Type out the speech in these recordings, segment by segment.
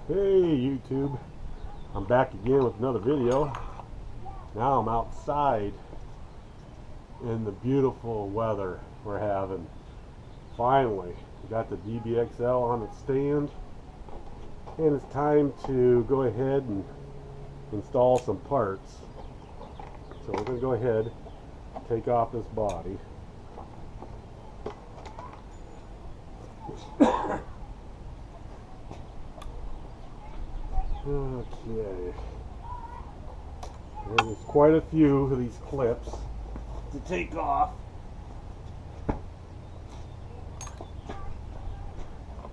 Hey YouTube, I'm back again with another video. Now I'm outside in the beautiful weather we're having. Finally, we got the DBXL on its stand, and it's time to go ahead and install some parts. So we're going to go ahead and take off this body. Okay, and there's quite a few of these clips to take off,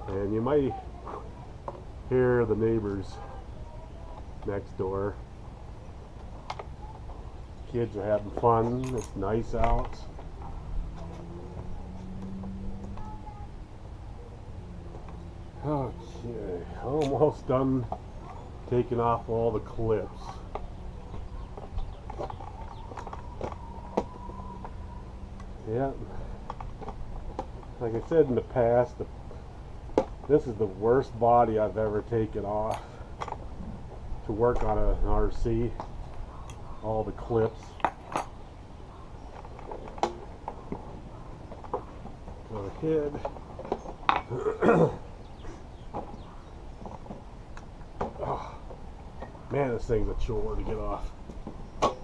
and you might hear the neighbors next door. Kids are having fun. It's nice out. Okay, almost done taking off all the clips. Yeah, like I said in the past, this is the worst body I've ever taken off to work on an RC. All the clips. Go ahead. Oh, man, this thing's a chore to get off. Go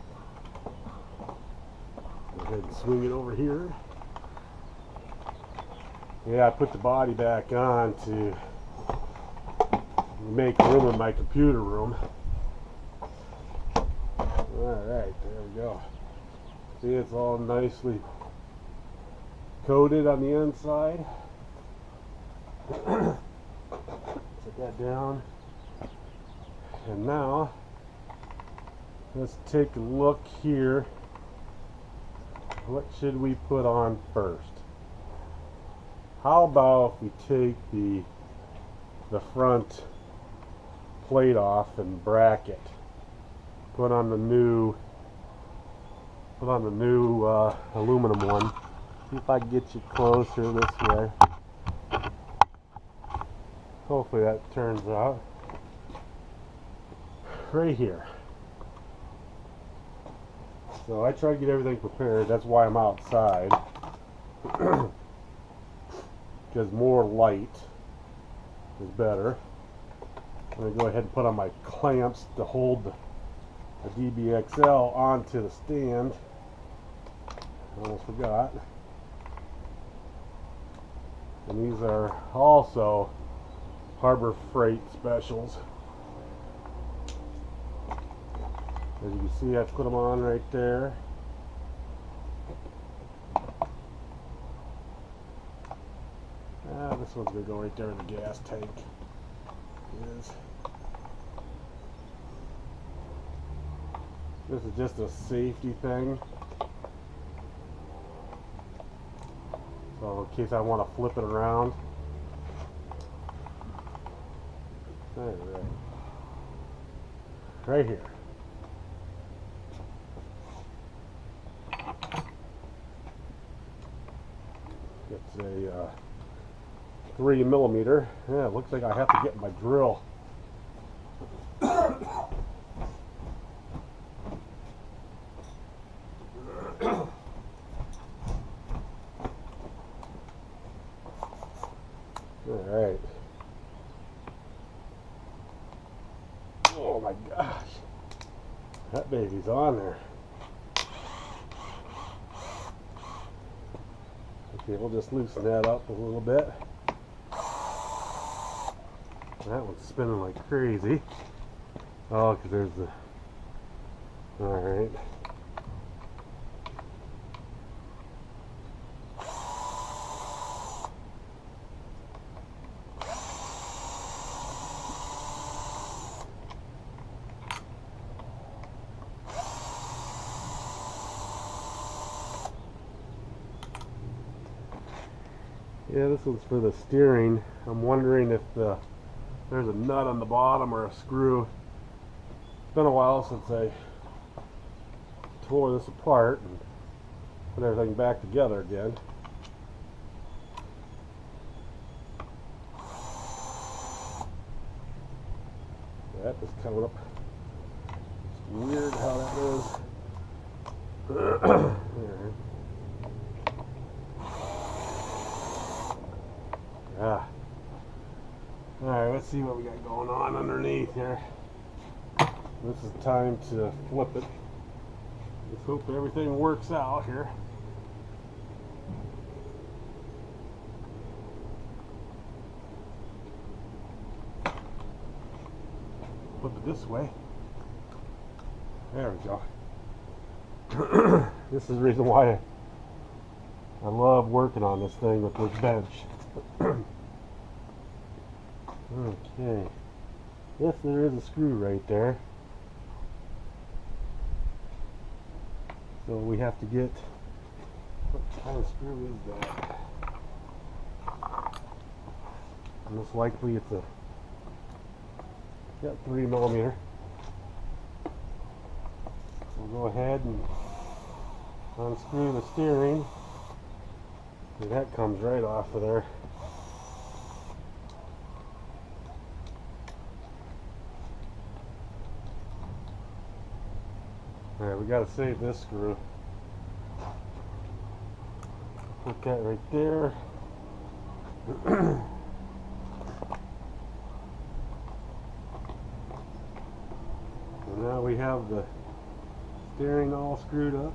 ahead and swing it over here. Yeah, I put the body back on to make room in my computer room. Alright, there we go. See, it's all nicely coated on the inside. Set that down. And now, let's take a look here. What should we put on first? How about if we take the front plate off and bracket? Put on the new aluminum one. See if I can get you closer this way. Hopefully that turns out. Right here. So I try to get everything prepared. That's why I'm outside. Because more light is better. I'm going to go ahead and put on my clamps to hold the DBXL onto the stand. Almost forgot. And these are also Harbor Freight specials. As you can see, I put them on right there. This one's going to go right there in the gas tank. It is. This is just a safety thing. So in case I want to flip it around. Alright. Right here. It's a 3mm. Yeah, it looks like I have to get my drill. Alright. Oh my gosh. That baby's on there. Okay, we'll just loosen that up a little bit. That one's spinning like crazy. Oh, because there's the... Alright. Yeah, this one's for the steering. I'm wondering if there's a nut on the bottom or a screw. It's been a while since I tore this apart and put everything back together again. that is coming up. It's weird how that is. Ah. Alright, let's see what we got going on underneath here. This is time to flip it. Let's hope everything works out here. Flip it this way. There we go. This is the reason why I love working on this thing with this bench. Okay. Yes, there is a screw right there. So we have to get, what kind of screw is that? Most likely it's a, yeah, 3mm. We'll go ahead and unscrew the steering. And that comes right off of there. Alright, we gotta save this screw. Put that right there. And now we have the steering all screwed up.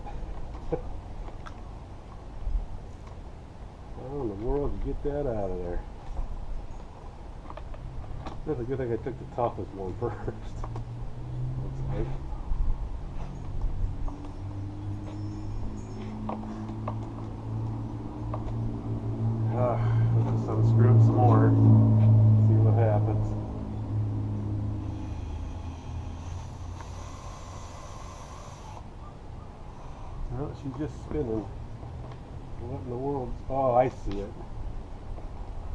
How in the world did you get that out of there? That's a good thing I took the toughest one first. Looks like. Let's just unscrew it some more. See what happens. No, she's just spinning. What in the world? Oh, I see it.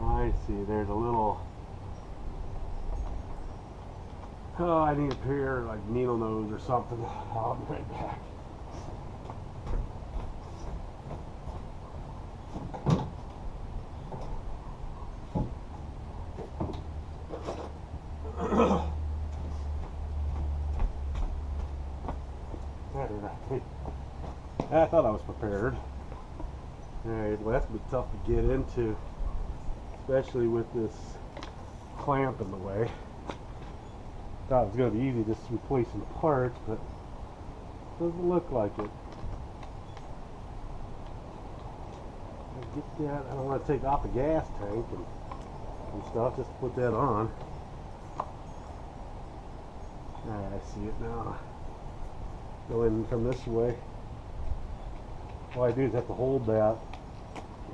I see. There's a little. Oh, I need a pair like needle nose or something. I'll be right back. I thought I was prepared. Alright, well that's a bit tough to get into, especially with this clamp in the way. Thought it was going to be easy just replacing the parts, but it doesn't look like it. Get that. I don't want to take off the gas tank and stuff just to put that on. Alright, I see it now. Go in from this way. All I do is have to hold that,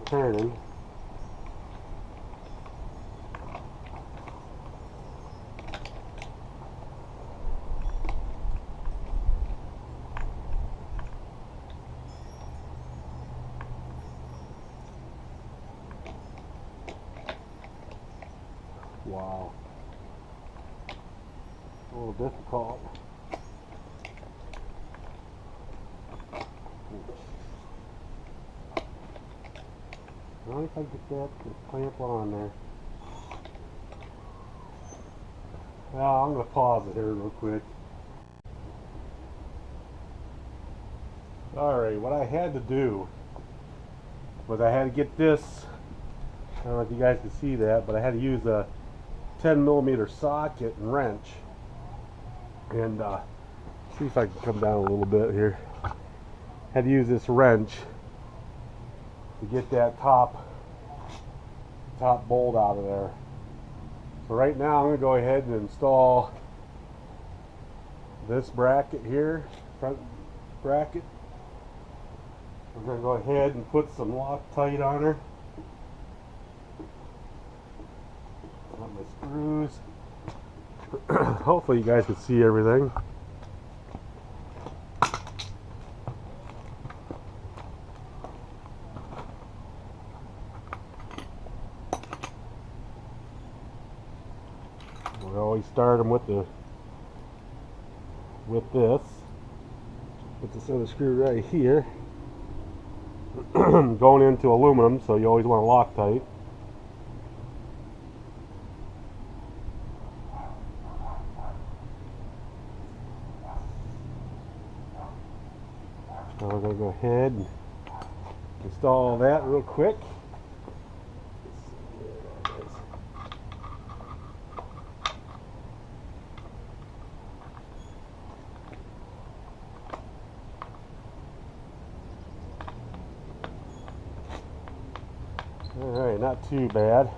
turning. Wow. A little difficult. I wonder if I get that clamp on there. Well, I'm going to pause it here real quick. Alright, what I had to do was I had to get this, I don't know if you guys can see that, but I had to use a 10mm socket and wrench. And see if I can come down a little bit here. Had to use this wrench to get that top bolt out of there. So right now I'm going to go ahead and install this bracket here, front bracket. I'm going to go ahead and put some Loctite on her. Got my screws. Hopefully you guys can see everything. We always start them with this, with this other screw right here, going into aluminum, so you always want Loctite. So we're going to go ahead and install that real quick. Alright, not too bad.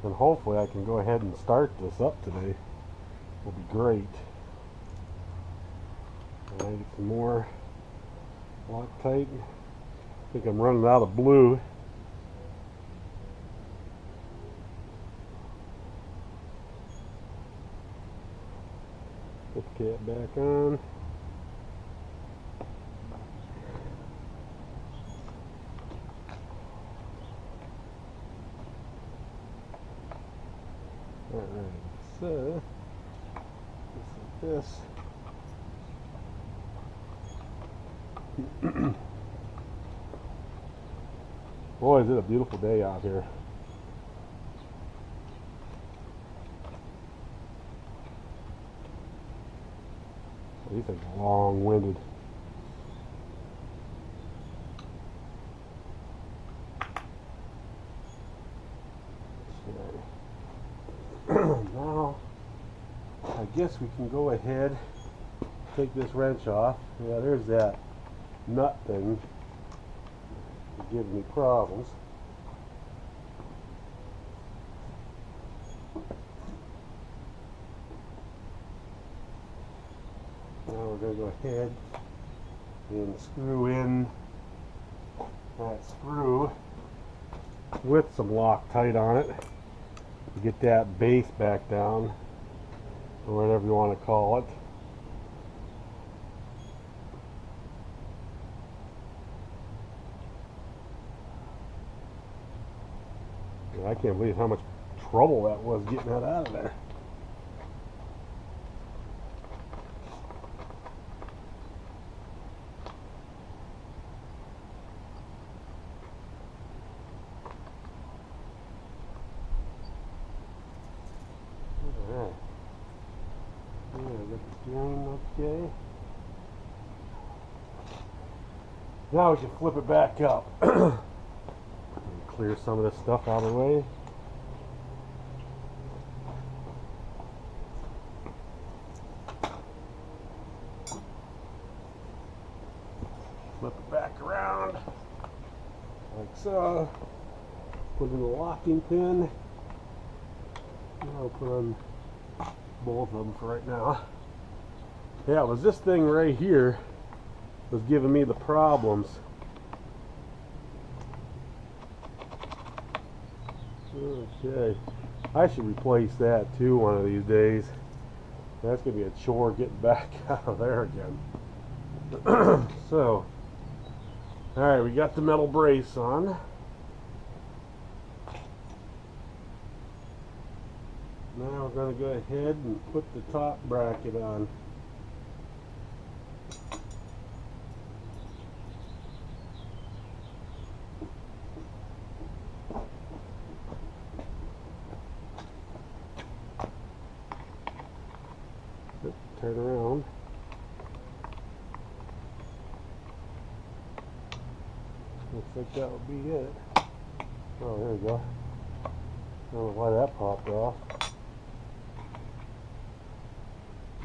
And hopefully I can go ahead and start this up today. Will be great. Alright, get some more Loctite. I think I'm running out of blue. Put the cap back on. Alright, so just like this. Boy, is it a beautiful day out here. These things are long-winded. Now, I guess we can go ahead, take this wrench off. Yeah, there's that nut thing that's giving me problems. Now we're going to go ahead and screw in that screw with some Loctite on it to get that base back down, or whatever you want to call it. I can't believe how much trouble that was getting that out of there. Alright. Yeah, get the steering okay. Now we can flip it back up. Clear some of this stuff out of the way. Flip it back around like so. Put in the locking pin. I'll put on both of them for right now. Yeah, it was this thing right here was giving me the problems. Okay, I should replace that too one of these days. That's going to be a chore getting back out of there again. So, alright, we got the metal brace on. Now we're going to go ahead and put the top bracket on. Turn around. Looks like that would be it. Oh, there we go. I don't know why that popped off.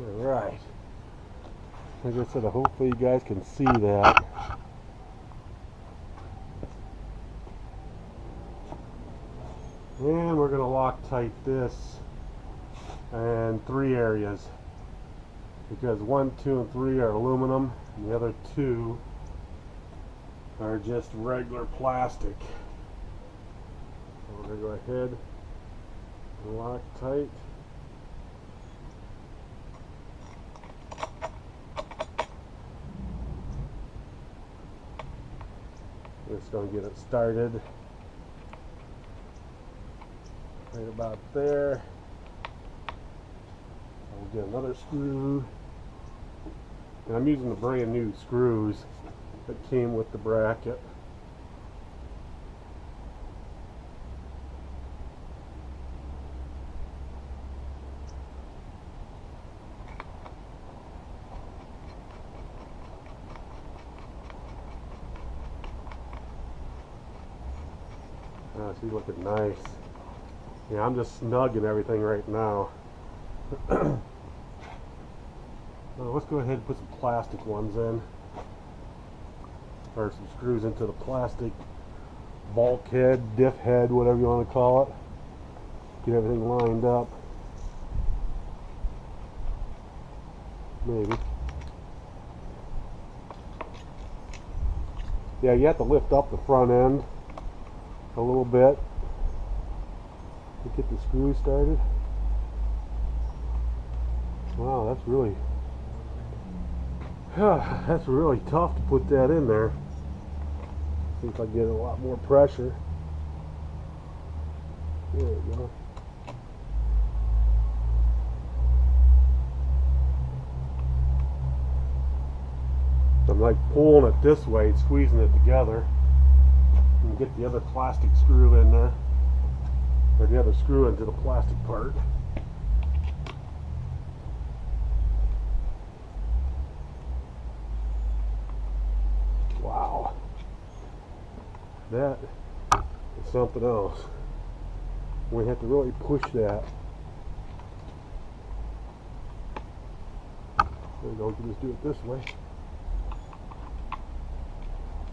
Alright. Like I said, hopefully you guys can see that. And we're going to Loctite this in 3 areas. Because 1, 2, and 3 are aluminum, and the other 2 are just regular plastic. So we're going to go ahead and Loctite. Just going to get it started right about there. We'll get another screw. And I'm using the brand new screws that came with the bracket. Oh, she's looking nice. Yeah, I'm just snugging everything right now. Let's go ahead and put some plastic ones in, or some screws into the plastic bulkhead, diff head, whatever you want to call it. Get everything lined up. Maybe. Yeah, you have to lift up the front end a little bit to get the screw started. Wow, that's really tough to put that in there. See if I get a lot more pressure. There we go. I'm like pulling it this way, squeezing it together, and get the other plastic screw in there, or the other screw into the plastic part. Wow, that is something else. We have to really push that. There we go, we can just do it this way.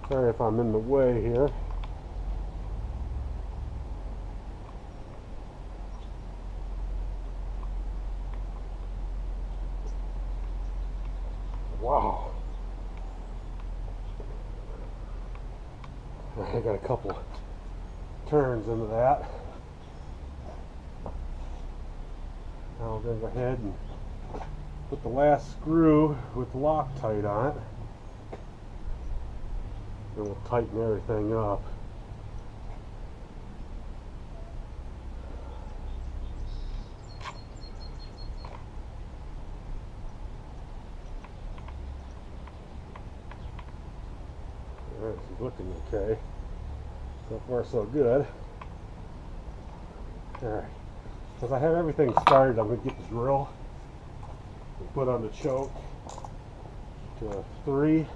Sorry if I'm in the way here. Wow. I got a couple of turns into that. Now we're going to go ahead and put the last screw with Loctite on it. And we'll tighten everything up. Alright, she's looking okay. So far so good. Alright. Because I have everything started, I'm going to get the drill and put on the choke to 3.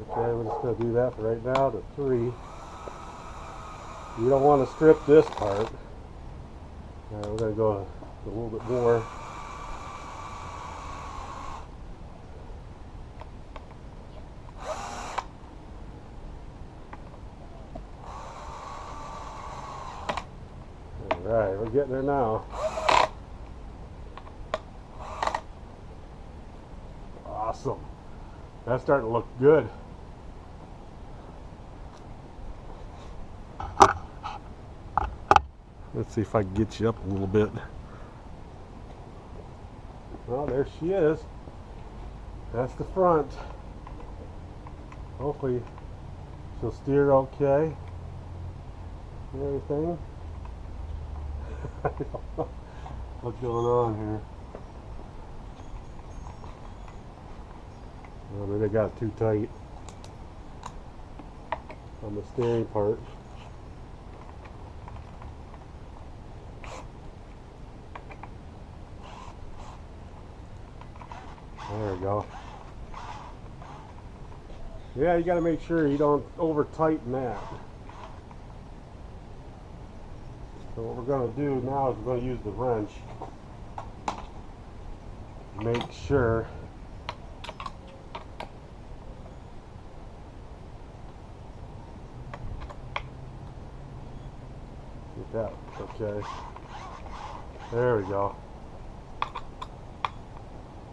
Okay, we're just going to do that for right now to 3. You don't want to strip this part. We're going to go a little bit more. Alright, we're getting there now. Awesome. That's starting to look good. Let's see if I can get you up a little bit. Well, there she is. That's the front. Hopefully she'll steer okay and everything. I don't know what's going on here. Well, maybe I got it too tight on the steering part. There we go. Yeah, you got to make sure you don't over tighten that. So what we're going to do now is we're going to use the wrench. Make sure get that okay. There we go.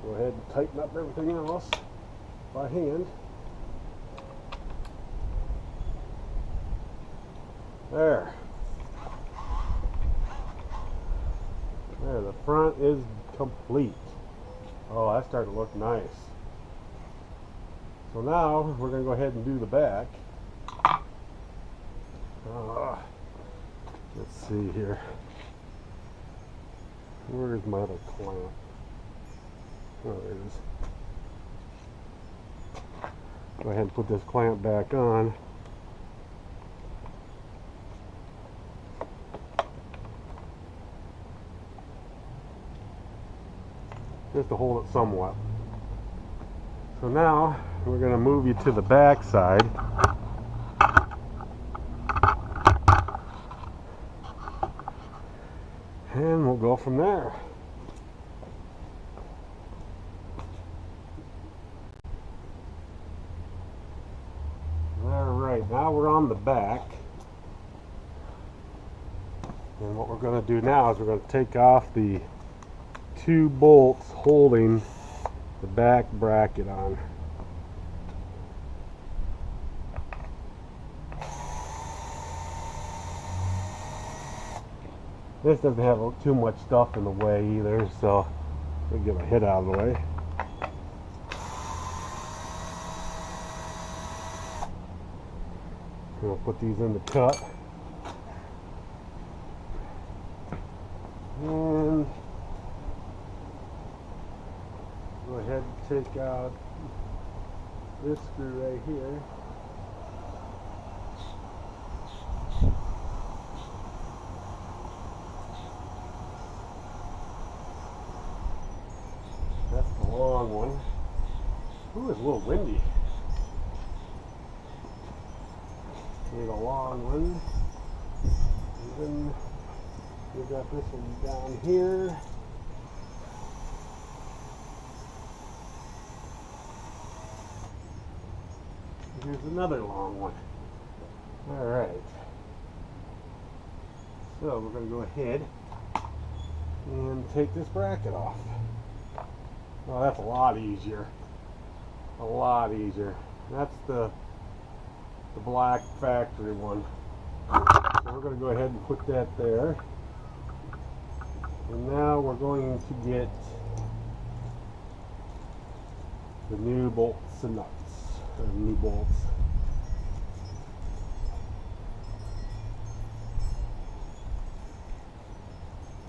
Go ahead and tighten up everything else by hand. There. There, the front is complete. Oh, that's starting to look nice. So now we're going to go ahead and do the back. Let's see here. Where's my other clamp? Oh, there it is. Go ahead and put this clamp back on. Just to hold it somewhat. So now we're going to move you to the back side. And we'll go from there. Alright, now we're on the back. And what we're going to do now is we're going to take off the 2 bolts holding the back bracket on. This doesn't have too much stuff in the way either, so we'll get my head out of the way. We'll put these in the cut. And go ahead and take out this screw right here. That's the long one. Ooh, it's a little windy. Need a long one. And then we got this one down here. Here's another long one. Alright. So we're going to go ahead and take this bracket off. Oh, that's a lot easier. A lot easier. That's the black factory one. So we're going to go ahead and put that there. And now we're going to get the new bolts and nuts. Or new bolts.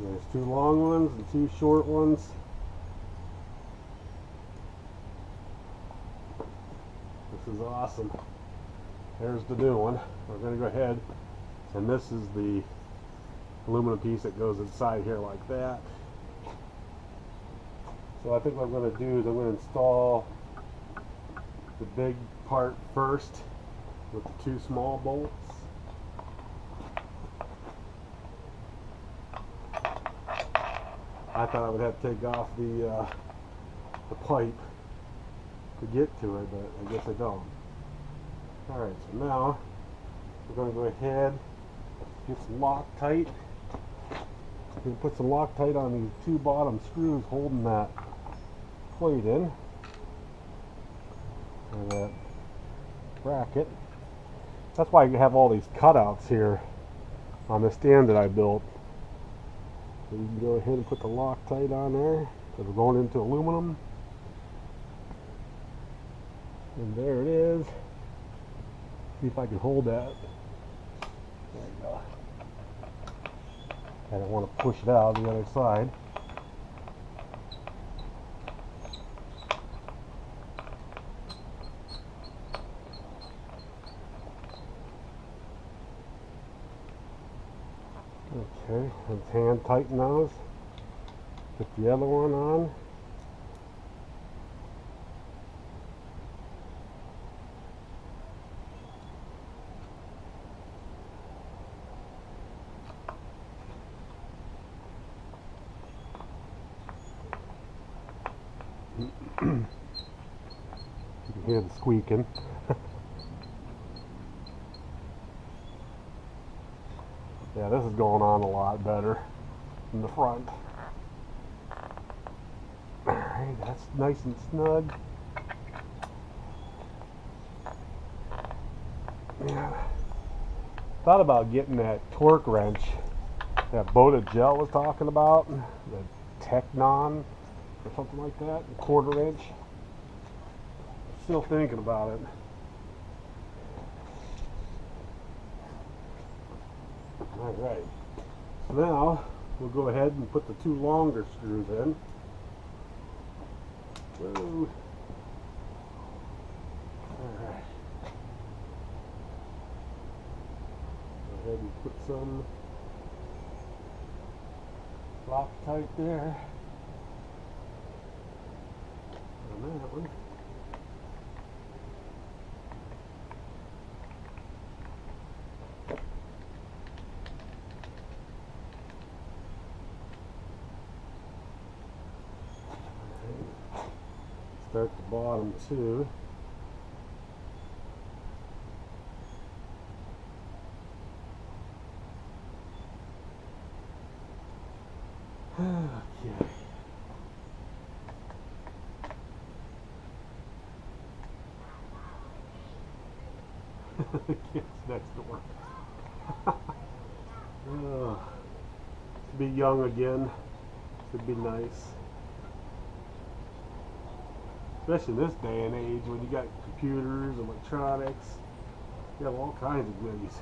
There's 2 long ones and 2 short ones. This is awesome. There's the new one. We're going to go ahead, and this is the aluminum piece that goes inside here like that. So I think what I'm going to do is I'm going to install the big part first with the 2 small bolts. I thought I would have to take off the pipe to get to it, but I guess I don't. Alright, so now we're going to go ahead, get some Loctite. We're going to put some Loctite on these 2 bottom screws holding that plate in. Or that bracket. That's why you have all these cutouts here on the stand that I built. So you can go ahead and put the Loctite on there, because we're going into aluminum. And there it is. See if I can hold that. There you go. I don't want to push it out the other side. Okay, let's hand tighten those. Put the other one on. You can hear the squeaking. Yeah, this is going on a lot better in the front. Alright, that's nice and snug. Yeah. Thought about getting that torque wrench that Boda Gel was talking about, the Technon or something like that, a 1/4 inch. Still thinking about it. Alright, so now we'll go ahead and put the 2 longer screws in. Whoa. Alright. Go ahead and put some Loctite there on that one. Start the bottom too. Okay. The kids next door. To be young again would be nice. Especially in this day and age when you got computers, electronics, you have all kinds of goodies.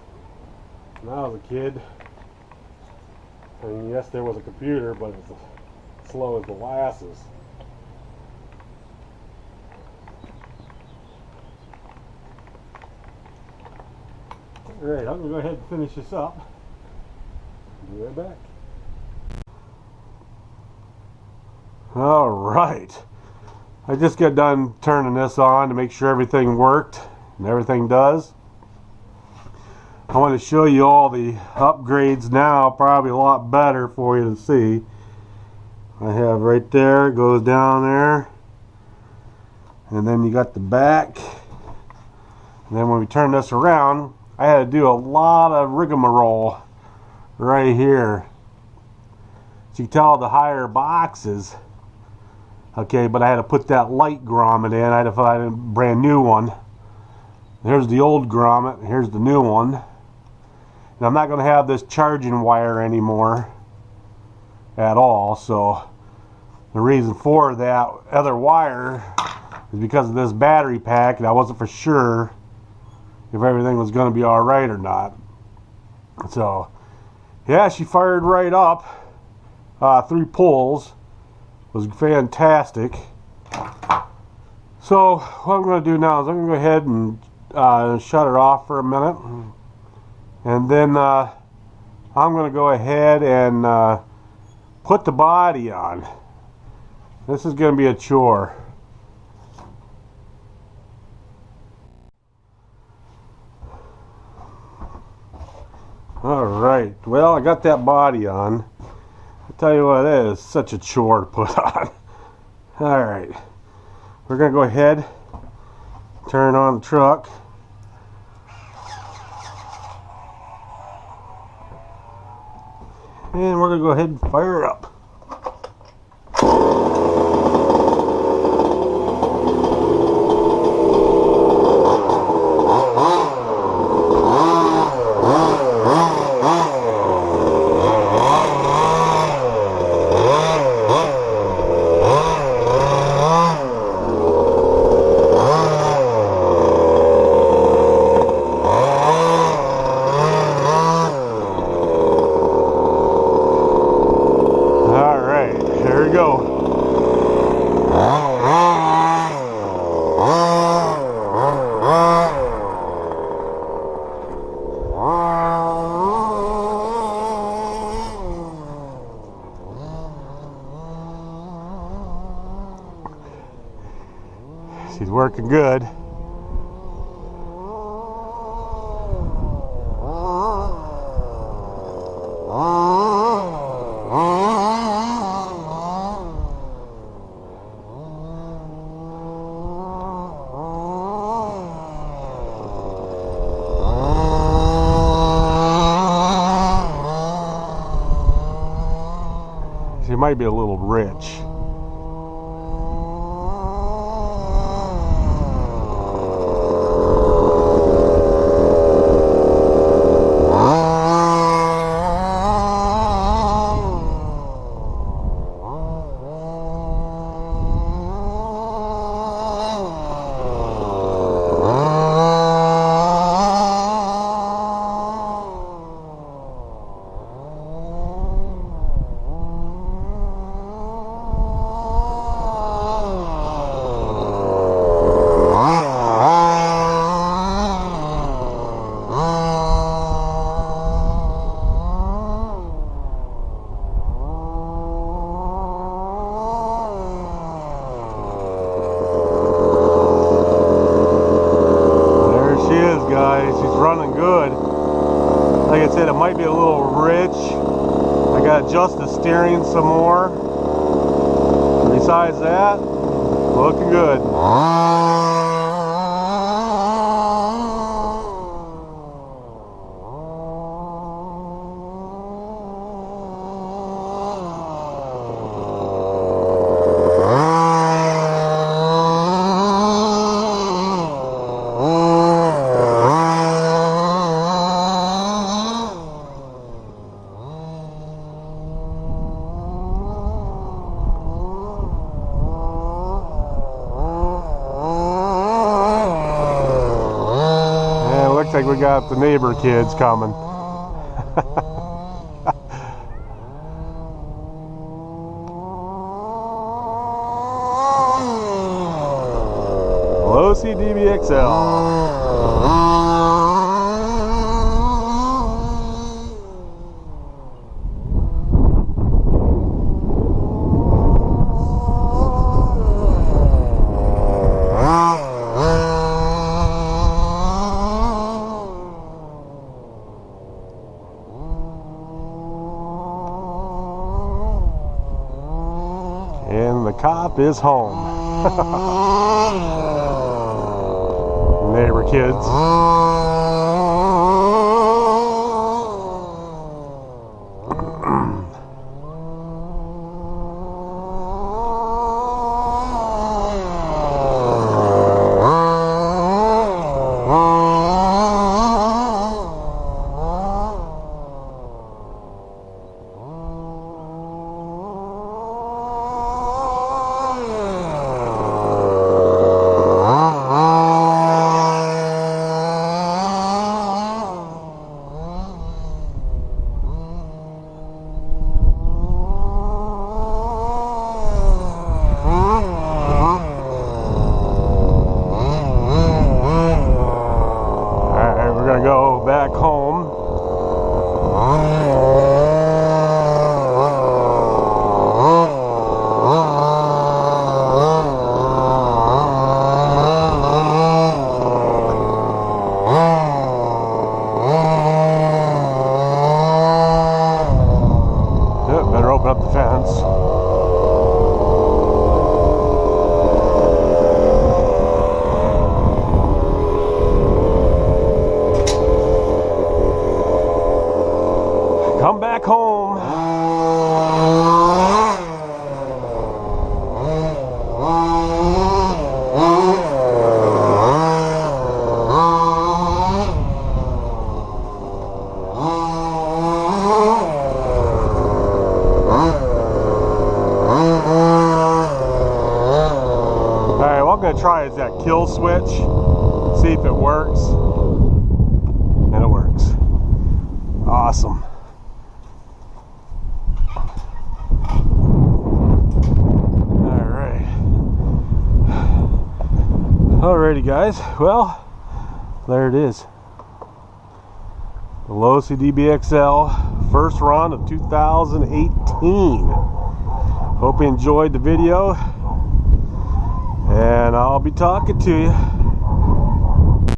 When I was a kid, I mean, yes, there was a computer, but it's as slow as molasses. Alright, I'm going to go ahead and finish this up. Be right back. Alright. I just got done turning this on to make sure everything worked, and everything does. I want to show you all the upgrades now, probably a lot better for you to see. I have right there, it goes down there, and then you got the back, and then when we turn this around, I had to do a lot of rigmarole right here. As you can tell, the higher boxes, okay, but I had to put that light grommet in. I had to find a brand new one. Here's the old grommet, here's the new one. And I'm not going to have this charging wire anymore at all, so the reason for that other wire is because of this battery pack, and I wasn't for sure if everything was going to be alright or not. So yeah, she fired right up. 3 pulls was fantastic. So what I'm going to do now is I'm going to go ahead and shut it off for a minute, and then I'm going to go ahead and put the body on. This is going to be a chore. Alright, well, I got that body on. I'll tell you what, it is such a chore to put on. Alright, we're going to go ahead, turn on the truck. And we're going to go ahead and fire it up. She's working good. She might be a little rich. She's running good. Like I said, it might be a little rich. I got to adjust the steering some more. Besides that, Looking good. Looks like we got the neighbor kids coming. Losi DBXL. And the cop is home. Neighbor kids. Go back home. Yep, better open up the fence. Come back home. Alright, what I'm going to try is that kill switch. See if it works. And it works. Awesome. Alrighty guys, well, there it is. The Losi DBXL first run of 2018. Hope you enjoyed the video, and I'll be talking to you.